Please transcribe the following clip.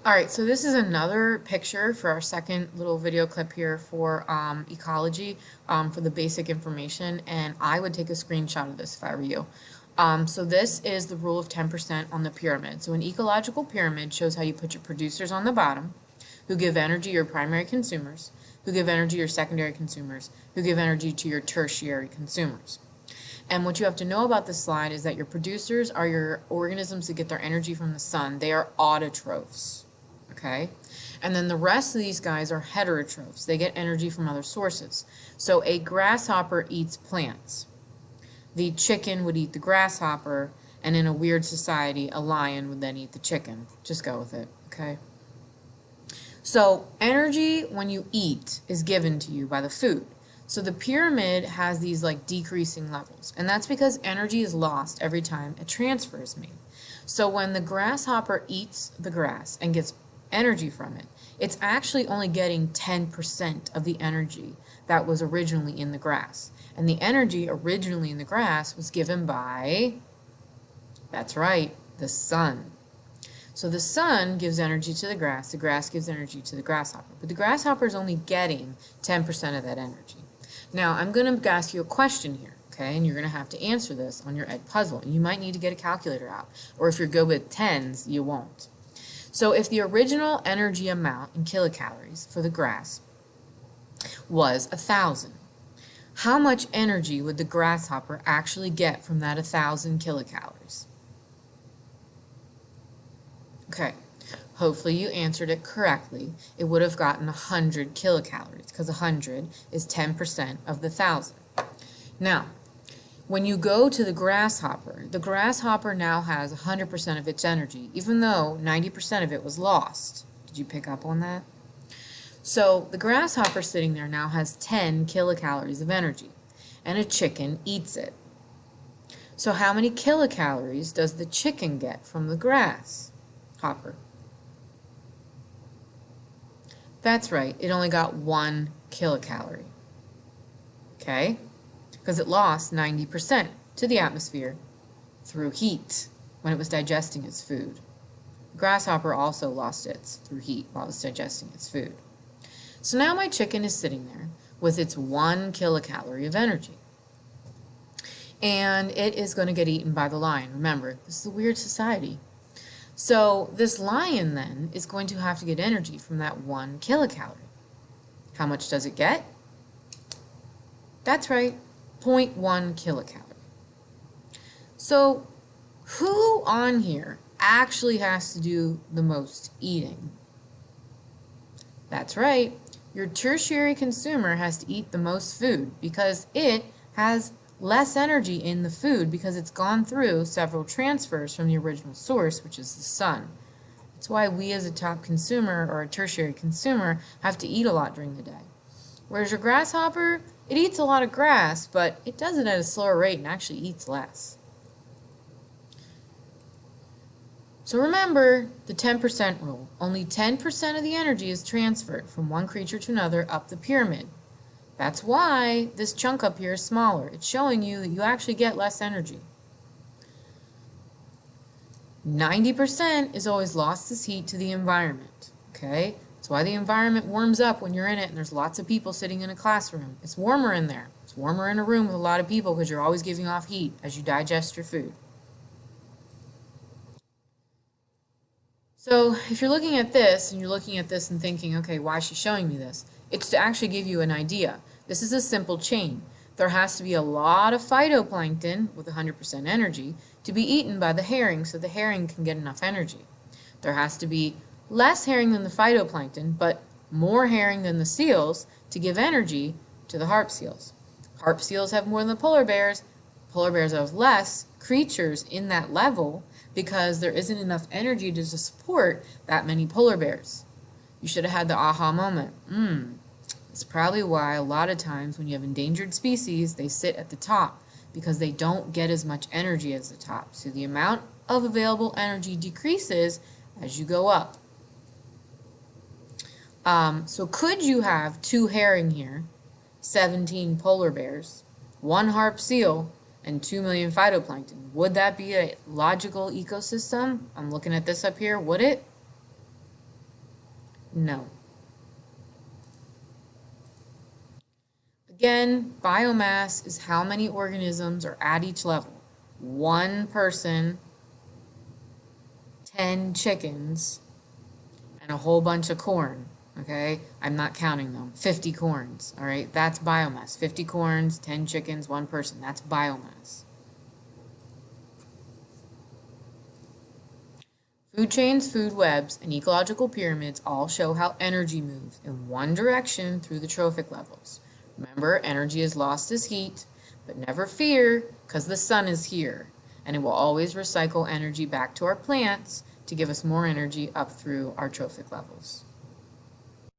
All right, so this is another picture for our second little video clip here for ecology, for the basic information, and I would take a screenshot of this if I were you. So this is the rule of 10% on the pyramid. So an ecological pyramid shows how you put your producers on the bottom, who give energy to your primary consumers, who give energy to your secondary consumers, who give energy to your tertiary consumers. And what you have to know about this slide is that your producers are your organisms that get their energy from the sun. They are autotrophs. Okay? And then the rest of these guys are heterotrophs. They get energy from other sources. So a grasshopper eats plants. The chicken would eat the grasshopper, and in a weird society, a lion would then eat the chicken. Just go with it, okay? So energy when you eat is given to you by the food. So the pyramid has these like decreasing levels, and that's because energy is lost every time a transfer is made. So when the grasshopper eats the grass and gets energy from it, it's actually only getting 10% of the energy that was originally in the grass. And the energy originally in the grass was given by, that's right, the sun. So the sun gives energy to the grass gives energy to the grasshopper, but the grasshopper is only getting 10% of that energy. Now I'm going to ask you a question here, okay, and you're going to have to answer this on your Ed puzzle. You might need to get a calculator out, or if you're good with tens, you won't. So if the original energy amount in kilocalories for the grass was 1,000, how much energy would the grasshopper actually get from that 1,000 kilocalories? Okay, hopefully you answered it correctly. It would have gotten 100 kilocalories because 100 is 10% of the 1,000. Now, when you go to the grasshopper now has 100% of its energy, even though 90% of it was lost. Did you pick up on that? So the grasshopper sitting there now has 10 kilocalories of energy, and a chicken eats it. So how many kilocalories does the chicken get from the grasshopper? That's right, it only got 1 kilocalorie. Okay? Because it lost 90% to the atmosphere through heat when it was digesting its food. The grasshopper also lost its through heat while it was digesting its food. So now my chicken is sitting there with its 1 kilocalorie of energy. And it is going to get eaten by the lion. Remember, this is a weird society. So this lion then is going to have to get energy from that 1 kilocalorie. How much does it get? That's right, 0.1 kilocalorie. So who on here actually has to do the most eating? That's right, your tertiary consumer has to eat the most food because it has less energy in the food because it's gone through several transfers from the original source, which is the sun. That's why we as a top consumer or a tertiary consumer have to eat a lot during the day. Whereas your grasshopper, it eats a lot of grass, but it does it at a slower rate and actually eats less. So remember the 10% rule. Only 10% of the energy is transferred from one creature to another up the pyramid. That's why this chunk up here is smaller. It's showing you that you actually get less energy. 90% is always lost as heat to the environment. Okay? That's why the environment warms up when you're in it and there's lots of people sitting in a classroom. It's warmer in there. It's warmer in a room with a lot of people because you're always giving off heat as you digest your food. So if you're looking at this and you're looking at this and thinking, okay, why is she showing me this? It's to actually give you an idea. This is a simple chain. There has to be a lot of phytoplankton with 100% energy to be eaten by the herring so the herring can get enough energy. There has to be less herring than the phytoplankton, but more herring than the seals to give energy to the harp seals. Harp seals have more than the polar bears. Polar bears have less creatures in that level because there isn't enough energy to support that many polar bears. You should have had the aha moment. It's probably why a lot of times when you have endangered species, they sit at the top because they don't get as much energy as the top. So the amount of available energy decreases as you go up. So could you have 2 herring here, 17 polar bears, 1 harp seal, and 2 million phytoplankton? Would that be a logical ecosystem? I'm looking at this up here. Would it? No. Again, biomass is how many organisms are at each level. One person, 10 chickens, and a whole bunch of corn. Okay, I'm not counting them. 50 corns. All right, that's biomass. 50 corns, 10 chickens, one person. That's biomass. Food chains, food webs, and ecological pyramids all show how energy moves in one direction through the trophic levels. Remember, energy is lost as heat, but never fear, because the sun is here, and it will always recycle energy back to our plants to give us more energy up through our trophic levels.